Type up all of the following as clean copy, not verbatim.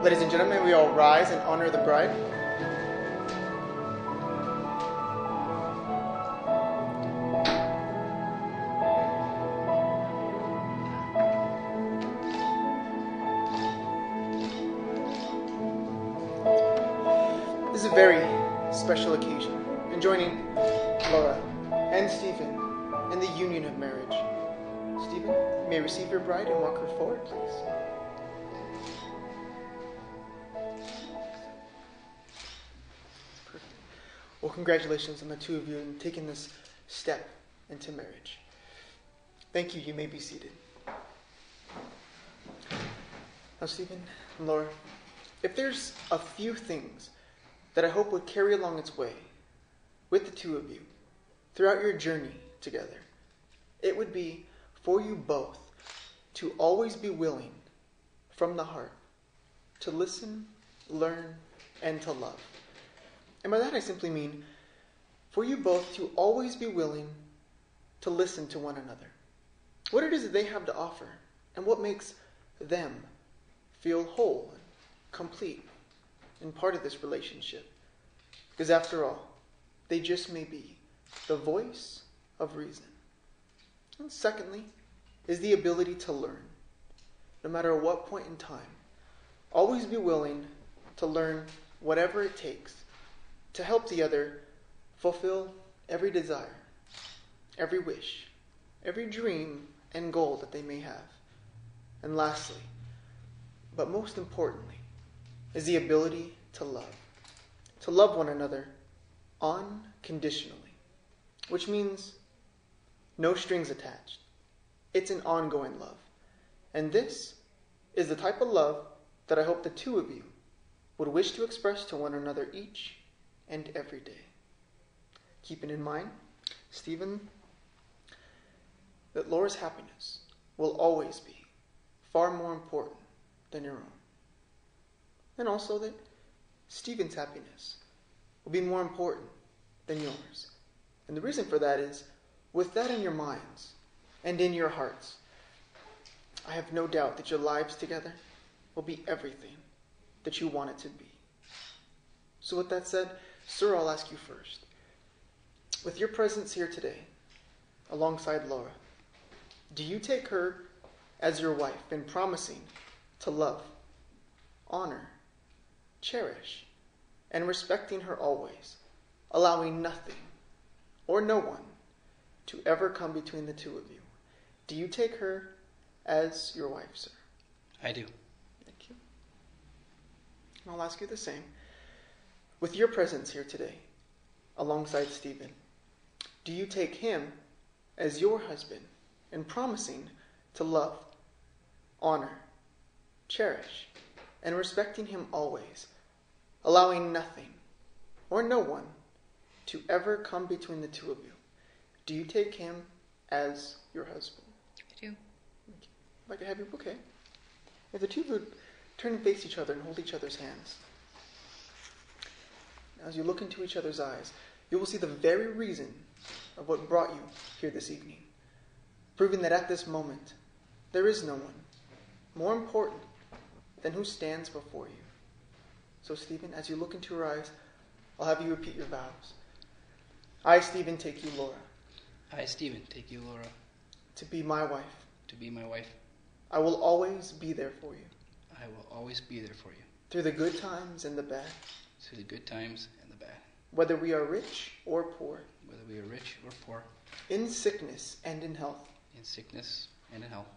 Ladies and gentlemen, we all rise and honor the bride. This is a very special occasion in joining Laura and Stephen in the union of marriage. Stephen, you may receive your bride and walk her forward, please. Perfect. Well, congratulations on the two of you in taking this step into marriage. Thank you. You may be seated. Now, Stephen and Laura, if there's a few things that I hope would carry along its way with the two of you throughout your journey together, it would be for you both to always be willing from the heart to listen, learn, and to love. And by that I simply mean for you both to always be willing to listen to one another. What it is that they have to offer and what makes them feel whole and complete and part of this relationship. Because after all, they just may be the voice of reason. And secondly, is the ability to learn. No matter what point in time, always be willing to learn whatever it takes to help the other fulfill every desire, every wish, every dream and goal that they may have. And lastly, but most importantly, is the ability to love one another unconditionally, which means no strings attached. It's an ongoing love. And this is the type of love that I hope the two of you would wish to express to one another each and every day. Keeping in mind, Stephen, that Laura's happiness will always be far more important than your own. And also that Stephen's happiness will be more important than yours. And the reason for that is, with that in your minds and in your hearts, I have no doubt that your lives together will be everything that you want it to be. So with that said, sir, I'll ask you first. With your presence here today, alongside Laura, do you take her as your wife in promising to love, honor, cherish, and respecting her always, allowing nothing or no one to ever come between the two of you? Do you take her as your wife, sir? I do. Thank you. And I'll ask you the same. With your presence here today, alongside Stephen, do you take him as your husband in promising to love, honor, cherish, and respecting him always, allowing nothing or no one to ever come between the two of you? Do you take him as your husband? I do. I'd like to have your bouquet. If the two of you would turn and face each other and hold each other's hands. As you look into each other's eyes, you will see the very reason of what brought you here this evening, proving that at this moment, there is no one more important than who stands before you. So, Stephen, as you look into her eyes, I'll have you repeat your vows. I, Stephen, take you, Laura. I, Stephen, take you, Laura, To be my wife. to be my wife. I will always be there for you. I will always be there for you, Through the good times and the bad. through the good times and the bad, Whether we are rich or poor. whether we are rich or poor, In sickness and in health. in sickness and in health.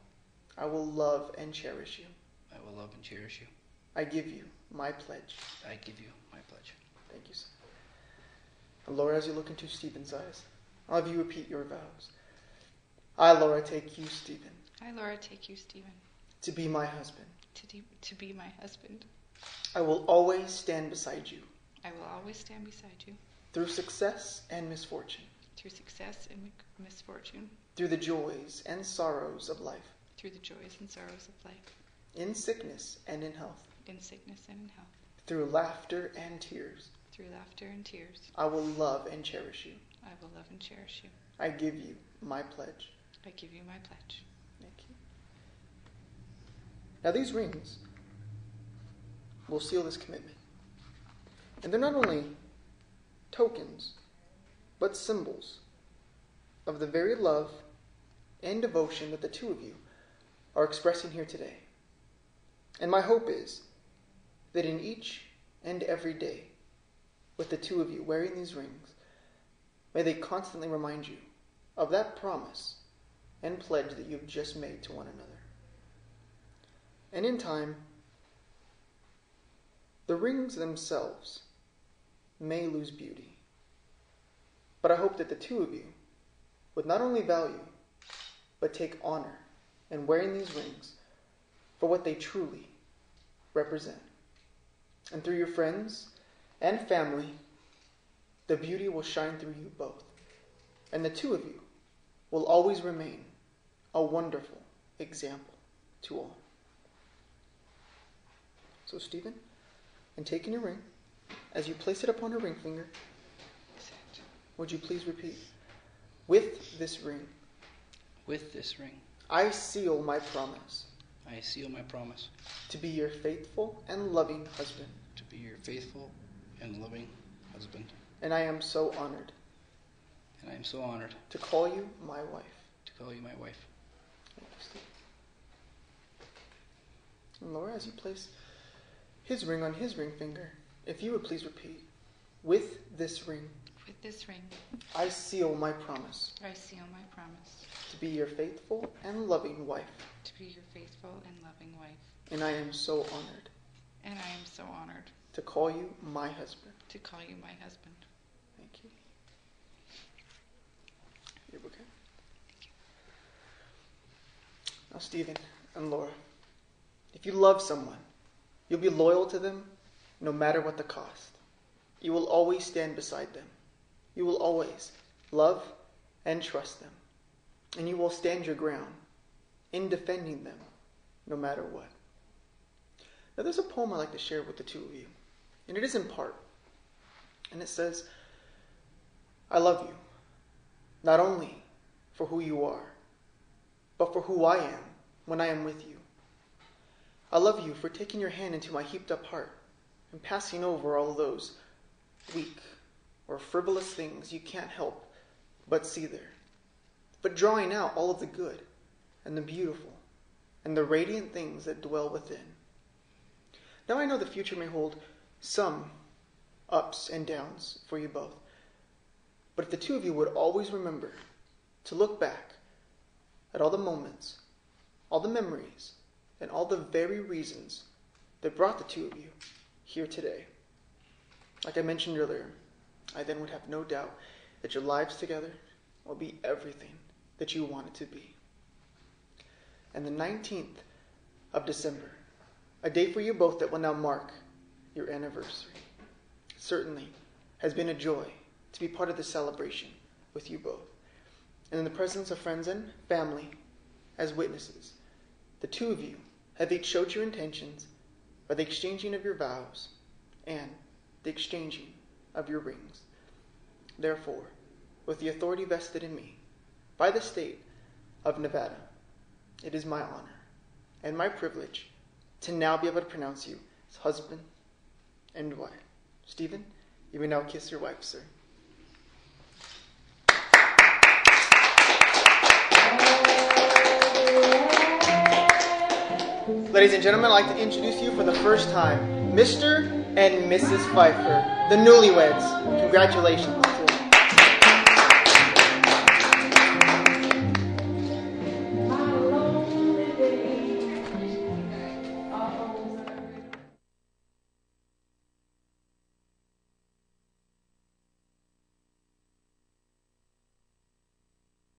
I will love and cherish you. I will love and cherish you. I give you my pledge. I give you my pledge. Thank you, sir. And Laura, as you look into Stephen's eyes, I'll have you repeat your vows. I, Laura, take you, Stephen, I, Laura, take you, Stephen, to be my husband. to be my husband. I will always stand beside you I will always stand beside you through success and misfortune, through success and misfortune, through the joys and sorrows of life, through the joys and sorrows of life, in sickness and in health, in sickness and in health, through laughter and tears. through laughter and tears. I will love and cherish you. I will love and cherish you. I give you my pledge. I give you my pledge. Thank you. Now these rings will seal this commitment. And they're not only tokens, but symbols of the very love and devotion that the two of you are expressing here today. And my hope is that in each and every day, with the two of you wearing these rings, may they constantly remind you of that promise and pledge that you've just made to one another. And in time, the rings themselves may lose beauty. But I hope that the two of you would not only value, but take honor in wearing these rings for what they truly represent. And through your friends and family, the beauty will shine through you both. And the two of you will always remain a wonderful example to all. So, Stephen, in taking your ring, as you place it upon her ring finger, would you please repeat? With this ring, With this ring, I seal my promise I seal my promise to be your faithful and loving husband. to be your faithful and loving husband. And I am so honored And I am so honored to call you my wife. to call you my wife. Thank you, Steve. And Laura, as you place his ring on his ring finger, if you would please repeat, with this ring, With this ring, I seal my promise I seal my promise to be your faithful and loving wife. to be your faithful and loving wife. And I am so honored And I am so honored to call you my husband. to call you my husband. Thank you. Your bouquet. Now, Stephen and Laura, if you love someone, you'll be loyal to them no matter what the cost. You will always stand beside them. You will always love and trust them. And you will stand your ground in defending them no matter what. Now, there's a poem I'd like to share with the two of you. And it is in part. And it says, I love you, not only for who you are, but for who I am when I am with you. I love you for taking your hand into my heaped up heart and passing over all of those weak or frivolous things you can't help but see there, but drawing out all of the good and the beautiful and the radiant things that dwell within. Now I know the future may hold some ups and downs for you both, but if the two of you would always remember to look back at all the moments, all the memories, and all the very reasons that brought the two of you here today. Like I mentioned earlier, I then would have no doubt that your lives together will be everything that you want it to be. And the 19th of December, a day for you both that will now mark your anniversary, certainly has been a joy to be part of this celebration with you both. And in the presence of friends and family, as witnesses, the two of you have each showed your intentions by the exchanging of your vows and the exchanging of your rings. Therefore, with the authority vested in me by the state of Nevada, it is my honor and my privilege to now be able to pronounce you as husband and wife. Stephen, you may now kiss your wife, sir. Ladies and gentlemen, I'd like to introduce you for the first time, Mr. and Mrs. Pfeiffer, the newlyweds. Congratulations.